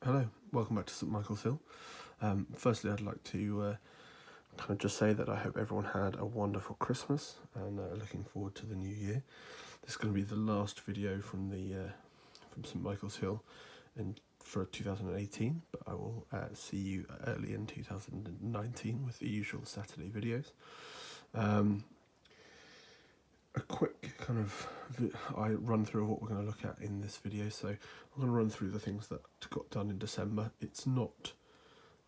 Hello, welcome back to St Michael's Hill. Firstly, I'd like to kind of just say that I hope everyone had a wonderful Christmas and looking forward to the new year. This is going to be the last video from from St Michael's Hill for 2018, but I will see you early in 2019 with the usual Saturday videos. A quick kind of run through of what we're going to look at in this video. So I'm going to run through the things that got done in December. It's not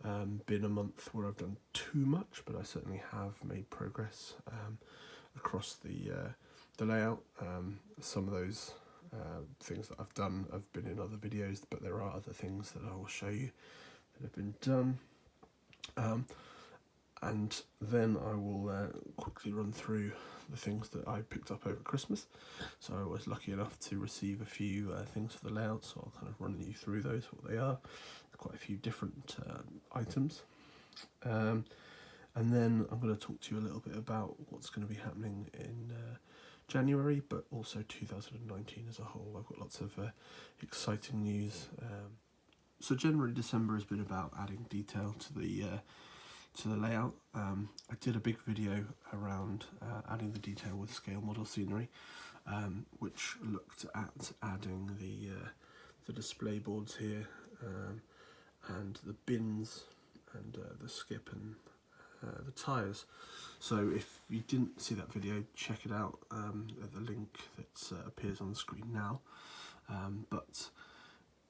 been a month where I've done too much, but I certainly have made progress across the layout. Some of those things that I've done have been in other videos, but there are other things that I will show you that have been done. And then I will quickly run through the things that I picked up over Christmas. So I was lucky enough to receive a few things for the layout, so I'll kind of run you through those, what they are. Quite a few different items. And then I'm going to talk to you a little bit about what's going to be happening in January, but also 2019 as a whole. I've got lots of exciting news. So generally December has been about adding detail to the layout. I did a big video around adding the detail with scale model scenery, which looked at adding the display boards here, and the bins and the skip and the tyres. So if you didn't see that video, check it out at the link that appears on the screen now. But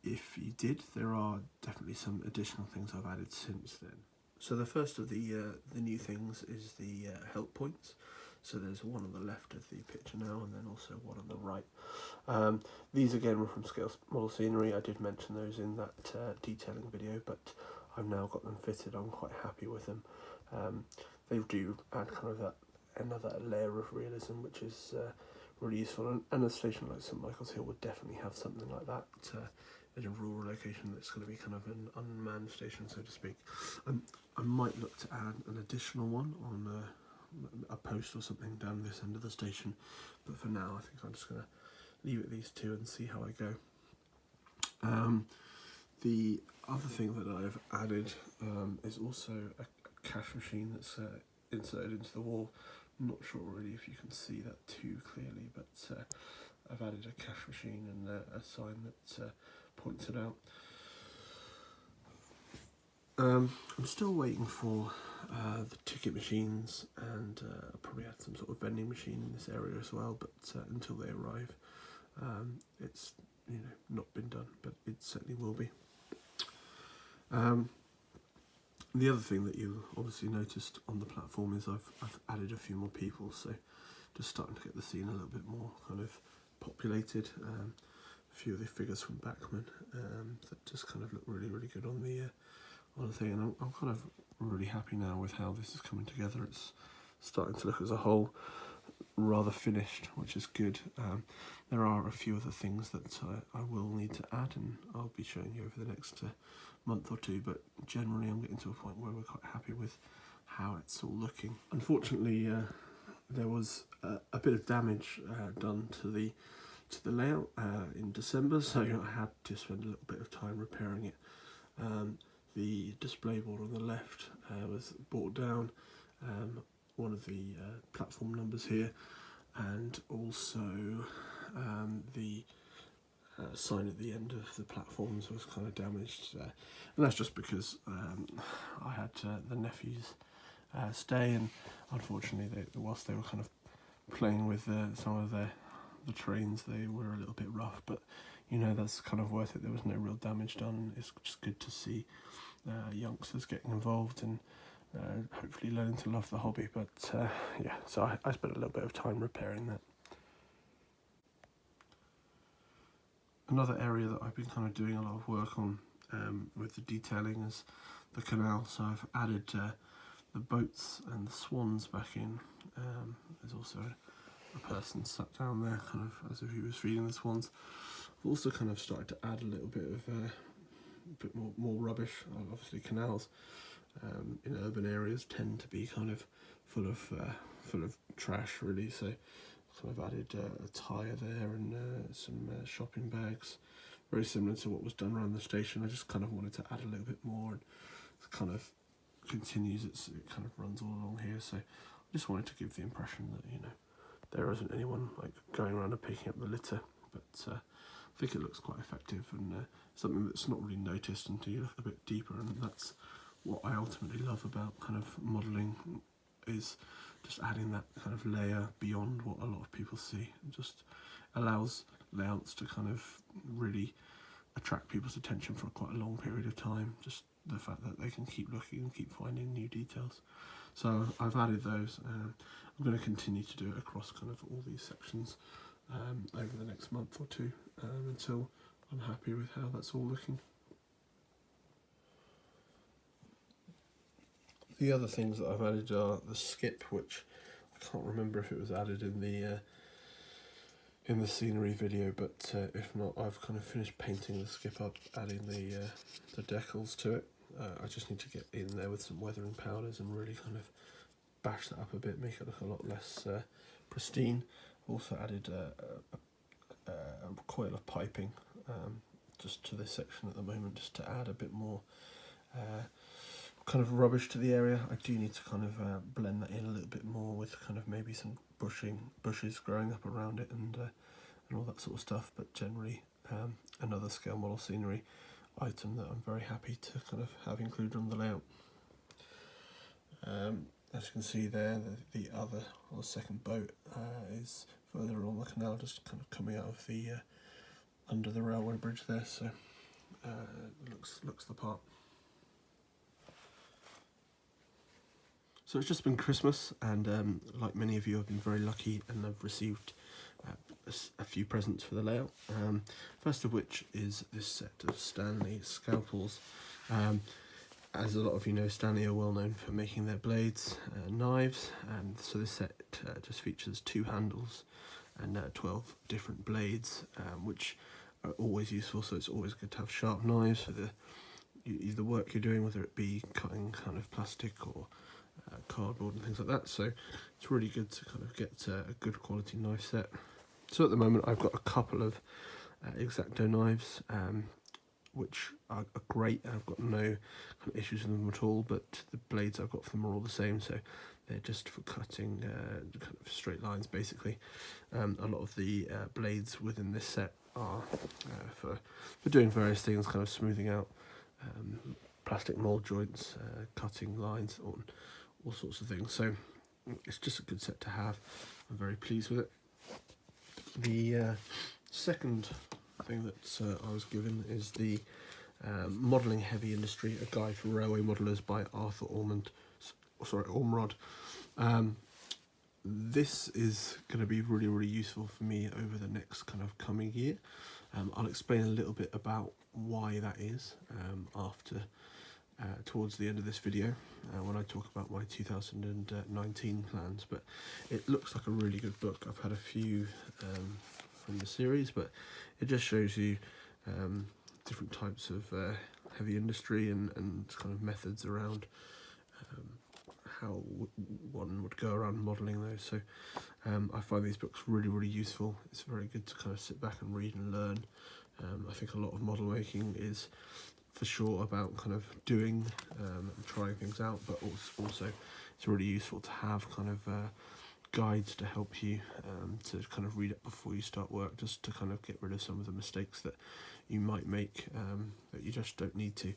if you did, there are definitely some additional things I've added since then. So the first of the new things is the help points. So there's one on the left of the picture now, and then also one on the right. These again were from Scale Model Scenery. I did mention those in that detailing video, but I've now got them fitted. I'm quite happy with them. They do add kind of another layer of realism, which is really useful. And a station like St Michael's Hill would definitely have something like that in a rural location that's going to be kind of an unmanned station, so to speak. I might look to add an additional one on a post or something down this end of the station, but for now I think I'm just going to leave it at these two and see how I go. The other thing that I've added is also a cash machine that's inserted into the wall. I'm not sure really if you can see that too clearly, but I've added a cash machine and a sign that points it out. I'm still waiting for the ticket machines, and I'll probably add some sort of vending machine in this area as well, but until they arrive, it's not been done, but it certainly will be. The other thing that you obviously noticed on the platform is I've added a few more people, so just starting to get the scene a little bit more kind of populated. A few of the figures from Bachmann that just kind of look really good on the thing, and I'm kind of really happy now with how this is coming together. It's starting to look as a whole rather finished, which is good. There are a few other things that I will need to add, and I'll be showing you over the next month or two, but generally I'm getting to a point where we're quite happy with how it's all looking. Unfortunately, there was a bit of damage done to the layout in December, so I had to spend a little bit of time repairing it. The display board on the left was brought down, one of the platform numbers here, and also the sign at the end of the platforms was kind of damaged, and that's just because I had the nephews stay, and unfortunately whilst they were kind of playing with some of the trains, they were a little bit rough, but that's kind of worth it. There was no real damage done. It's just good to see youngsters getting involved and hopefully learning to love the hobby, but yeah, so I spent a little bit of time repairing that. Another area that I've been kind of doing a lot of work on with the detailing is the canal, so I've added the boats and the swans back in. There's also a person sat down there kind of as if he was feeding the swans. I've also kind of started to add a little bit of a bit more rubbish. Obviously canals in urban areas tend to be kind of full of trash really, so I've added a tyre there and some shopping bags, very similar to what was done around the station. I just kind of wanted to add a little bit more, and it kind of continues, it kind of runs all along here, so I just wanted to give the impression that, you know, there isn't anyone like going around and picking up the litter, but I think it looks quite effective, and something that's not really noticed until you look a bit deeper, and that's what I ultimately love about kind of modelling, is just adding that kind of layer beyond what a lot of people see. It just allows layouts to kind of really attract people's attention for quite a long period of time, just the fact that they can keep looking and keep finding new details. So I've added those, and I'm going to continue to do it across kind of all these sections over the next month or two, until I'm happy with how that's all looking. The other things that I've added are the skip, which I can't remember if it was added in the scenery video, but if not, I've kind of finished painting the skip up, adding the decals to it. I just need to get in there with some weathering powders and really kind of bash that up a bit, make it look a lot less pristine. Also added a coil of piping just to this section at the moment, just to add a bit more kind of rubbish to the area. I do need to kind of blend that in a little bit more with kind of maybe some bushes growing up around it, and all that sort of stuff, but generally another scale model scenery item that I'm very happy to kind of have included on the layout. As you can see there, the other, or the second boat is further along the canal, just kind of coming out of the under the railway bridge there, so looks the part. So it's just been Christmas, and like many of you, I've been very lucky and I've received a few presents for the layout. First of which is this set of Stanley scalpels. As a lot of you know, Stanley are well known for making their blades, knives, and so this set just features 2 handles and 12 different blades, which are always useful. So it's always good to have sharp knives for the work you're doing, whether it be cutting kind of plastic or cardboard and things like that. So it's really good to kind of get a good quality knife set. So at the moment I've got a couple of X-Acto knives, which are great. I've got no kind of issues with them at all, but the blades I've got for them are all the same, so they're just for cutting kind of straight lines basically. A lot of the blades within this set are for doing various things, kind of smoothing out plastic mould joints, cutting lines, all sorts of things. So it's just a good set to have. I'm very pleased with it. The second thing that I was given is the Modelling Heavy Industry, a guide for railway modellers by Arthur Ormrod. This is going to be really useful for me over the next kind of coming year. I'll explain a little bit about why that is after towards the end of this video, when I talk about my 2019 plans, but it looks like a really good book. I've had a few from the series, but it just shows you different types of heavy industry and kind of methods around how one would go around modelling those. So I find these books really useful. It's very good to kind of sit back and read and learn. I think a lot of model making is for sure about kind of doing and trying things out, but also it's really useful to have kind of guides to help you to kind of read it before you start work, just to kind of get rid of some of the mistakes that you might make that you just don't need to.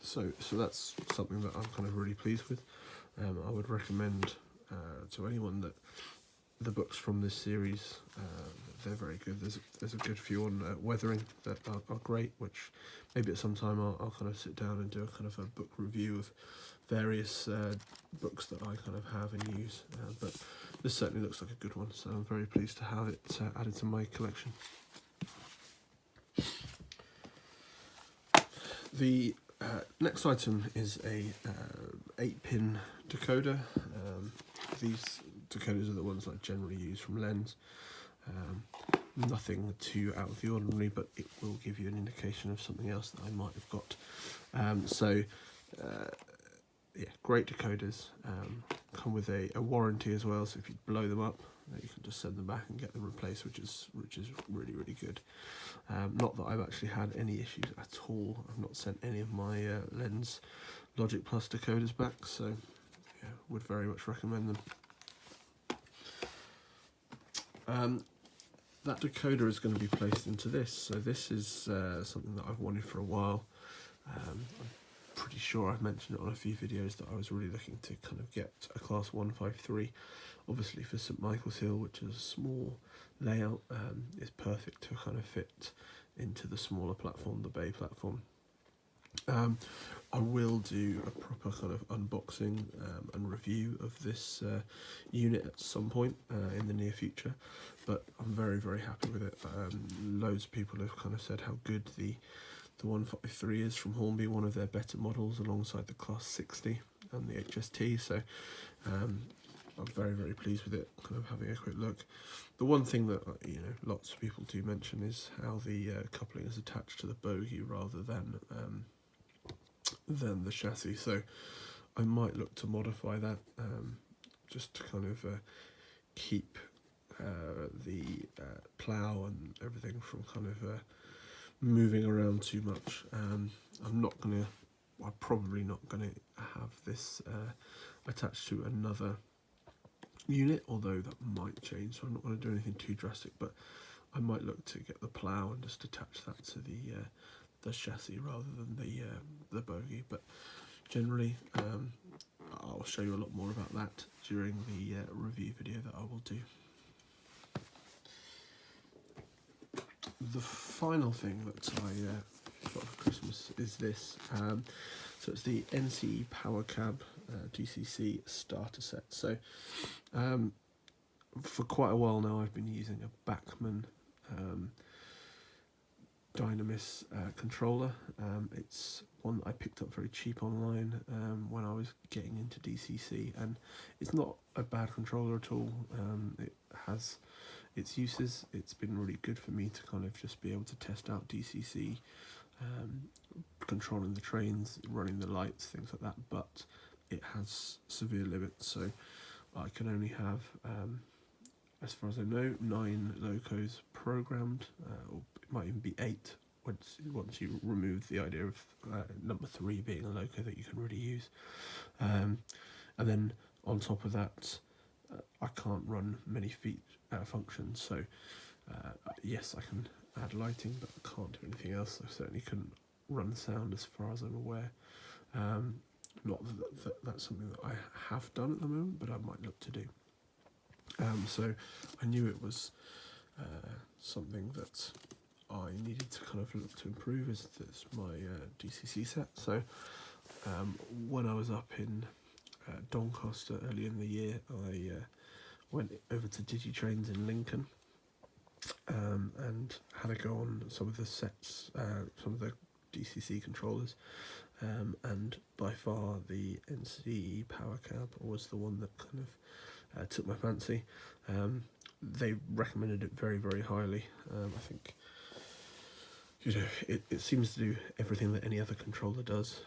So that's something that I'm kind of really pleased with. I would recommend to anyone that the books from this series, they're very good. There's a good few on weathering that are great, which maybe at some time I'll kind of sit down and do a kind of a book review of various books that I kind of have and use, but this certainly looks like a good one, so I'm very pleased to have it added to my collection. The next item is a 8-pin decoder. These decoders are the ones that I generally use from Lens. Nothing too out of the ordinary, but it will give you an indication of something else that I might have got. Yeah, great decoders. come with a warranty as well, so if you blow them up, you can just send them back and get them replaced, which is really, really good. Not that I've actually had any issues at all. I've not sent any of my Lens Logic Plus decoders back, so yeah, would very much recommend them. That decoder is going to be placed into this, so this is something that I've wanted for a while. I'm pretty sure I've mentioned it on a few videos that I was really looking to kind of get a class 153, obviously for St Michael's Hill, which is a small layout, is perfect to kind of fit into the smaller platform, the bay platform. I will do a proper kind of unboxing and review of this unit at some point in the near future, but I'm very, very happy with it. Loads of people have kind of said how good the 153 is from Hornby, one of their better models alongside the Class 60 and the HST, so I'm very, very pleased with it, kind of having a quick look. The one thing that lots of people do mention is how the coupling is attached to the bogie rather than the chassis, so I might look to modify that just to kind of keep the plough and everything from kind of moving around too much. I'm probably not gonna have this attached to another unit, although that might change, so I'm not going to do anything too drastic, but I might look to get the plough and just attach that to the chassis rather than the bogie. But generally I'll show you a lot more about that during the review video that I will do. The final thing that I got for Christmas is this. So it's the NCE Power Cab DCC starter set. So for quite a while now I've been using a Bachmann Dynamis controller. It's one that I picked up very cheap online when I was getting into DCC, and it's not a bad controller at all. It has its uses. It's been really good for me to kind of just be able to test out DCC, controlling the trains, running the lights, things like that, but it has severe limits, so I can only have, as far as I know, 9 locos programmed, or it might even be 8 once you remove the idea of number 3 being a loco that you can really use. And then on top of that, I can't run many functions, so yes, I can add lighting, but I can't do anything else. I certainly couldn't run sound as far as I'm aware. Not that that's something that I have done at the moment, but I might look to do. So I knew it was something that I needed to kind of look to improve is my DCC set. So when I was up in Doncaster early in the year, I went over to DigiTrains in Lincoln and had a go on some of the sets, some of the DCC controllers, and by far the NCE Power Cab was the one that kind of took my fancy. They recommended it very, very highly. I think it seems to do everything that any other controller does,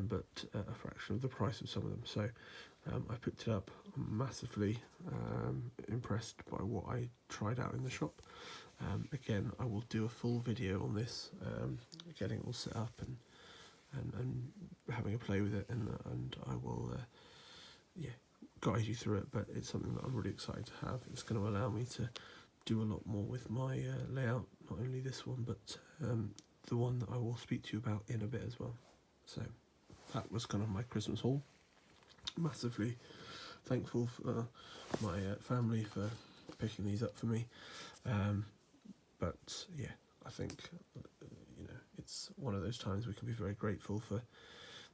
but at a fraction of the price of some of them. So I picked it up. I'm massively impressed by what I tried out in the shop. Again, I will do a full video on this, getting it all set up and having a play with it, and I will guide you through it. But it's something that I'm really excited to have. It's going to allow me to do a lot more with my layout, not only this one, but the one that I will speak to you about in a bit as well. So that was kind of my Christmas haul. Massively thankful for my family for picking these up for me. But yeah, I think it's one of those times we can be very grateful for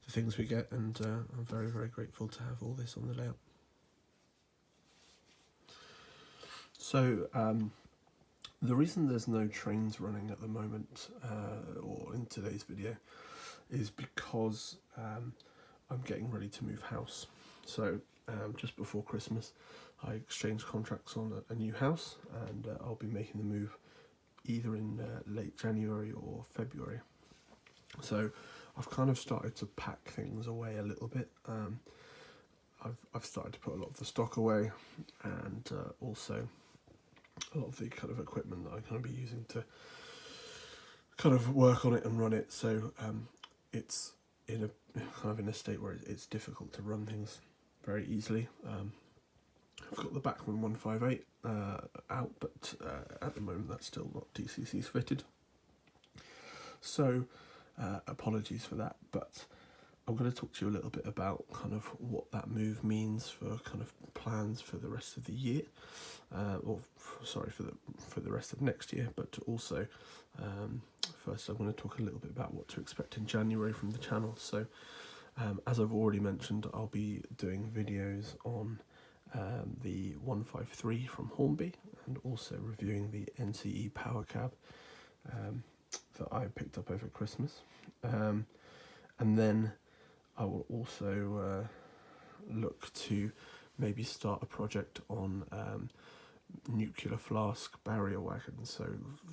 the things we get, and I'm very, very grateful to have all this on the layout. So the reason there's no trains running at the moment, or in today's video, is because I'm getting ready to move house. So just before Christmas I exchanged contracts on a new house, and I'll be making the move either in late January or February. So I've kind of started to pack things away a little bit. I've started to put a lot of the stock away, and also a lot of the kind of equipment that I'm going to be using to kind of work on it and run it. So it's in a state where it's difficult to run things very easily. I've got the Bachmann 158 out, but at the moment that's still not DCC's fitted. So apologies for that, but I'm going to talk to you a little bit about kind of what that move means for kind of plans for the rest of the year, for the rest of next year. But also, first I'm going to talk a little bit about what to expect in January from the channel. So, as I've already mentioned, I'll be doing videos on the 153 from Hornby, and also reviewing the NCE Power Cab that I picked up over Christmas, and then I will also look to maybe start a project on nuclear flask barrier wagons. So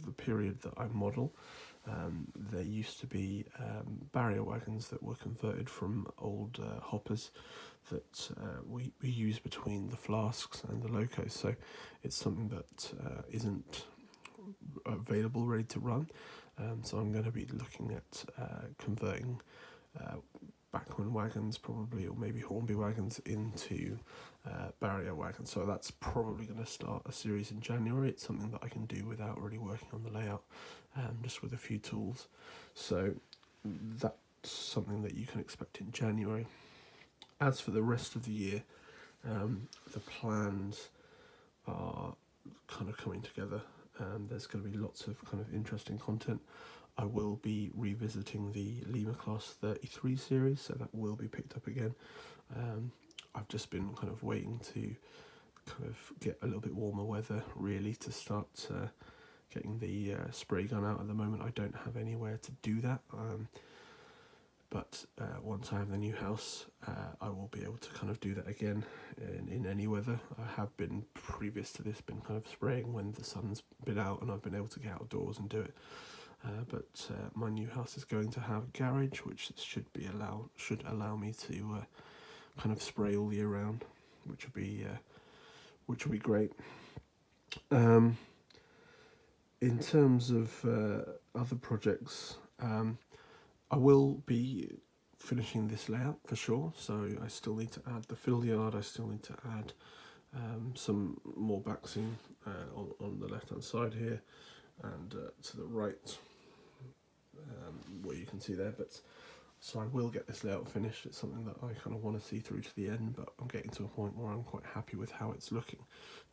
the period that I model, there used to be barrier wagons that were converted from old hoppers that we use between the flasks and the locos. So it's something that isn't available ready to run. So I'm going to be looking at converting Bachmann wagons probably, or maybe Hornby wagons, into barrier wagons. So that's probably going to start a series in January. It's something that I can do without really working on the layout, just with a few tools. So that's something that you can expect in January. As for the rest of the year, the plans are kind of coming together. There's going to be lots of kind of interesting content. I will be revisiting the Lima Class 33 series, so that will be picked up again. I've just been kind of waiting to kind of get a little bit warmer weather, really, to start getting the spray gun out. At the moment, I don't have anywhere to do that. But once I have the new house, I will be able to kind of do that again in any weather. I have been, previous to this, been kind of spraying when the sun's been out and I've been able to get outdoors and do it. But my new house is going to have a garage, which should allow me to kind of spray all year round, which would be great. In terms of other projects, I will be finishing this layout for sure. So I still need to add the fill yard. I still need to add some more backseam on the left hand side here, and to the right, where you can see there. But so I will get this layout finished. It's something that I kind of want to see through to the end, but I'm getting to a point where I'm quite happy with how it's looking.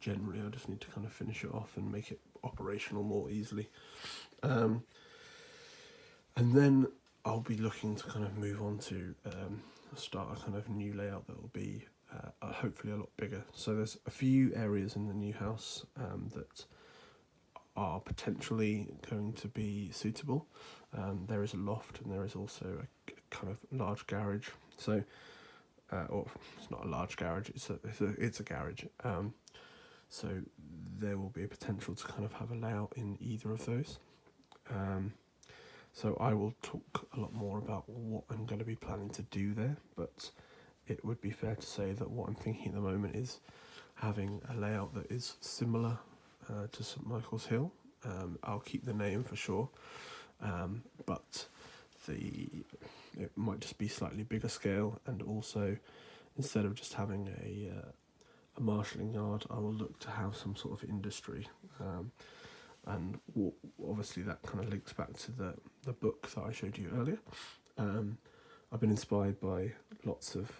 Generally, I just need to kind of finish it off and make it operational more easily. And then I'll be looking to kind of move on to start a kind of new layout that will be hopefully a lot bigger. So there's a few areas in the new house that are potentially going to be suitable. There is a loft, and there is also a kind of large garage. So, or it's not a large garage; it's a garage. So there will be a potential to kind of have a layout in either of those. So I will talk a lot more about what I'm going to be planning to do there, but it would be fair to say that what I'm thinking at the moment is having a layout that is similar to St Michael's Hill. I'll keep the name for sure, but it might just be slightly bigger scale, and also instead of just having a marshalling yard, I will look to have some sort of industry. And obviously that kind of links back to the book that I showed you earlier. I've been inspired by lots of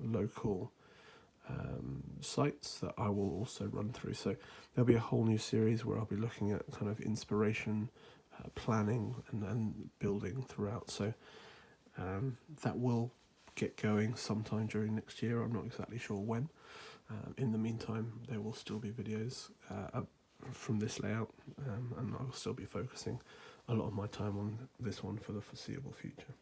local sites that I will also run through. So there'll be a whole new series where I'll be looking at kind of inspiration, planning and building throughout. So that will get going sometime during next year. I'm not exactly sure when. In the meantime, there will still be videos from this layout, and I will still be focusing a lot of my time on this one for the foreseeable future.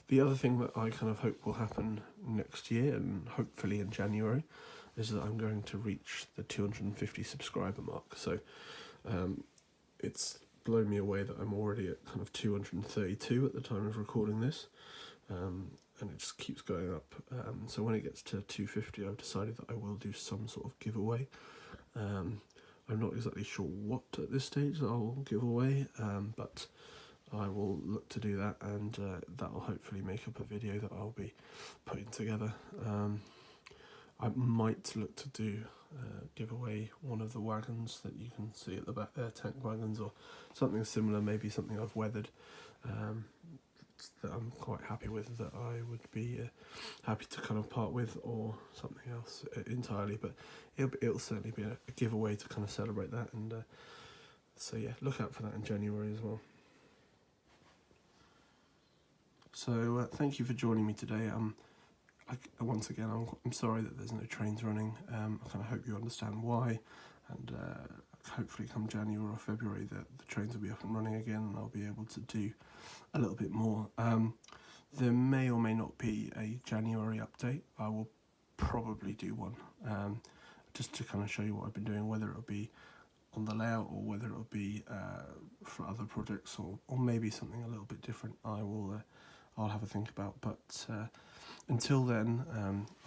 The other thing that I kind of hope will happen next year, and hopefully in January, is that I'm going to reach the 250 subscriber mark. So it's blown me away that I'm already at kind of 232 at the time of recording this. and it just keeps going up. So when it gets to 250, I've decided that I will do some sort of giveaway. I'm not exactly sure what at this stage I'll give away, but I will look to do that, and that will hopefully make up a video that I'll be putting together. I might look to give away one of the wagons that you can see at the back there, tank wagons, or something similar, maybe something I've weathered, that I'm quite happy with, that I would be happy to kind of part with, or something else entirely. But it'll certainly be a giveaway to kind of celebrate that, and so yeah, look out for that in January as well. So thank you for joining me today. Once again, I'm sorry that there's no trains running. I kind of hope you understand why, and hopefully come January or February the trains will be up and running again, and I'll be able to do a little bit more. There may or may not be a January update. I will probably do one, just to kind of show you what I've been doing, whether it'll be on the layout or whether it'll be for other projects, or maybe something a little bit different. I'll have a think about, but until then,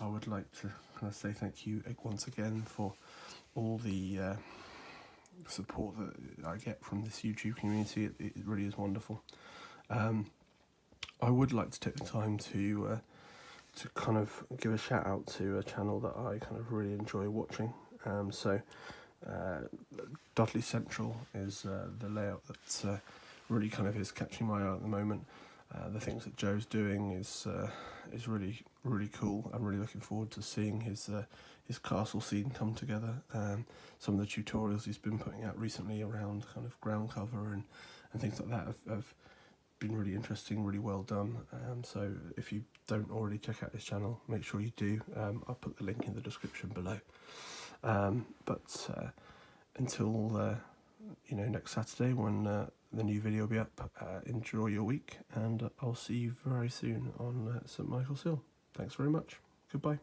I would like to kind of say thank you once again for all the support that I get from this YouTube community. It really is wonderful. I would like to take the time to kind of give a shout out to a channel that I kind of really enjoy watching. Dudley Central is the layout that really kind of is catching my eye at the moment. The things that Joe's doing is really, really cool. I'm really looking forward to seeing his castle scene come together. Some of the tutorials he's been putting out recently around kind of ground cover and things like that have been really interesting, really well done. So if you don't already check out his channel, make sure you do. I'll put the link in the description below. But until next Saturday when the new video will be up, enjoy your week, and I'll see you very soon on St Michael's Hill. Thanks very much. Goodbye.